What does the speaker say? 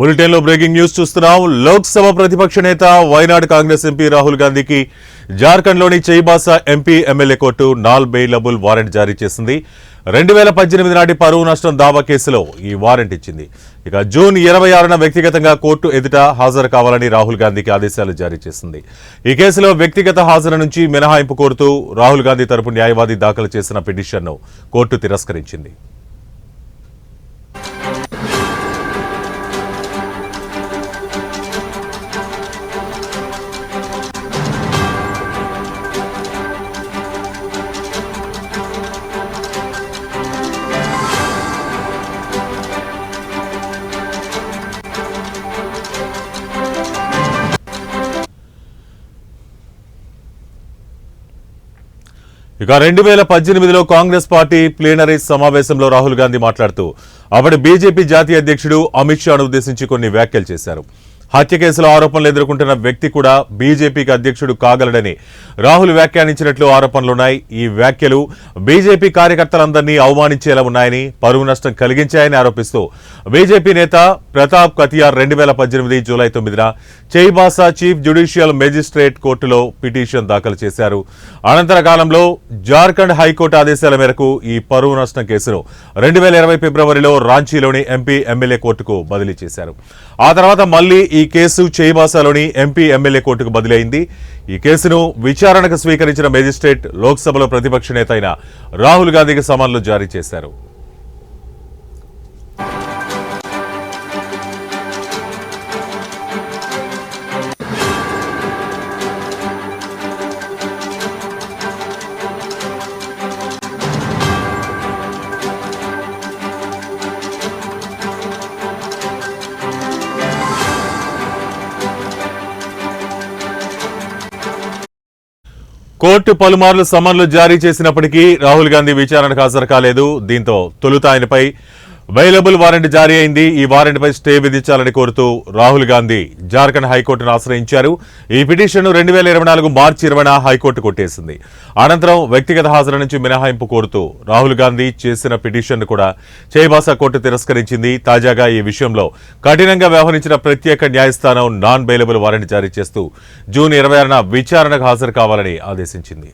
బులెటిన్లో breaking news చూస్తున్నాం. లోక్సభ ప్రతిపక్ష నేత వైనాడు కాంగ్రెస్ ఎంపీ రాహుల్ గాంధీకి జార్ఖండ్లోని Chaibasa MP MLA court non bailable warrant జారీ చేసింది. 2018 నాటి పరువు నష్టం దావా కేసులో ఈ వారెంట్ ఇచ్చింది. ఇక జూన్ 26న వ్యక్తిగతంగా కోర్టు ఎదుట హాజరు కావాలని రాహుల్ గాంధీకి ఆదేశాలు జారీ చేసింది. ఈ కేసులో వ్యక్తిగత హాజరు నుంచి మినహాయింపు కోరుతూ రాహుల్ గాంధీ తరపు న్యాయవాది దాఖలు చేసిన పిటిషన్ను కోర్టు తిరస్కరించింది. ఇక 2018లో కాంగ్రెస్ పార్టీ ప్లీనరీ సమావేశంలో రాహుల్ గాంధీ మాట్లాడుతూ అప్పటి బీజేపీ జాతీయ అధ్యక్షుడు అమిత్ షాను ఉద్దేశించి కొన్ని వ్యాఖ్యలు చేశారు. హత్య కేసులో ఆరోపణలు ఎదుర్కొంటున్న వ్యక్తి కూడా బీజేపీకి అధ్యక్షుడు కాగలడని రాహుల్ వ్యాఖ్యానించినట్లు ఆరోపణలున్నాయి. ఈ వ్యాఖ్యలు బీజేపీ కార్యకర్తలందరినీ అవమానించేలా ఉన్నాయని, పరువు నష్టం కలిగించాయని ఆరోపిస్తూ బీజేపీ నేత ప్రతాప్ కతియార్ 2018 జూలై 9న చైబాసా చీఫ్ జ్యుడిషియల్ మేజిస్ట్రేట్ కోర్టులో పిటిషన్ దాఖలు చేశారు. అనంతర కాలంలో జార్ఖండ్ హైకోర్టు ఆదేశాల మేరకు ఈ పరువు నష్టం కేసును 2020 ఫిబ్రవరిలో రాంచీలోని ఎంపీ ఎమ్మెల్యే కోర్టుకు బదిలీ చేశారు. ఆ తర్వాత మళ్లీ ఈ కేసు చైబాసాలోని ఎంపీ ఎమ్మెల్యే కోర్టుకు బదిలీ అయింది. ఈ కేసును విచారణకు స్వీకరించిన మేజిస్ట్రేట్ లోక్సభలో ప్రతిపక్ష నేత అయిన రాహుల్ గాంధీకి సమన్లు జారీ చేశారు. కోర్టు పలుమార్లు సమన్లు జారీ చేసినప్పటికీ రాహుల్ గాంధీ విచారణకు హాజరు కాలేదు. దీంతో తొలుత ఆయనపై బెయిలబుల్ వారెంట్ జారీ అయింది. ఈ వారెంట్పై స్టే విధించాలని కోరుతూ రాహుల్ గాంధీ జార్ఖండ్ హైకోర్టును ఆశ్రయించారు. ఈ పిటిషన్ను 2024 మార్చి 20న హైకోర్టు కొట్టేసింది. అనంతరం వ్యక్తిగత హాజరు నుంచి మినహాయింపు కోరుతూ రాహుల్ గాంధీ చేసిన పిటిషన్ను కూడా చైబాసా కోర్టు తిరస్కరించింది. తాజాగా ఈ విషయంలో కఠినంగా వ్యవహరించిన ప్రత్యేక న్యాయస్థానం నాన్ బెయిలబుల్ వారెంట్ జారీ చేస్తూ జూన్ 26న విచారణకు హాజరు కావాలని ఆదేశించింది.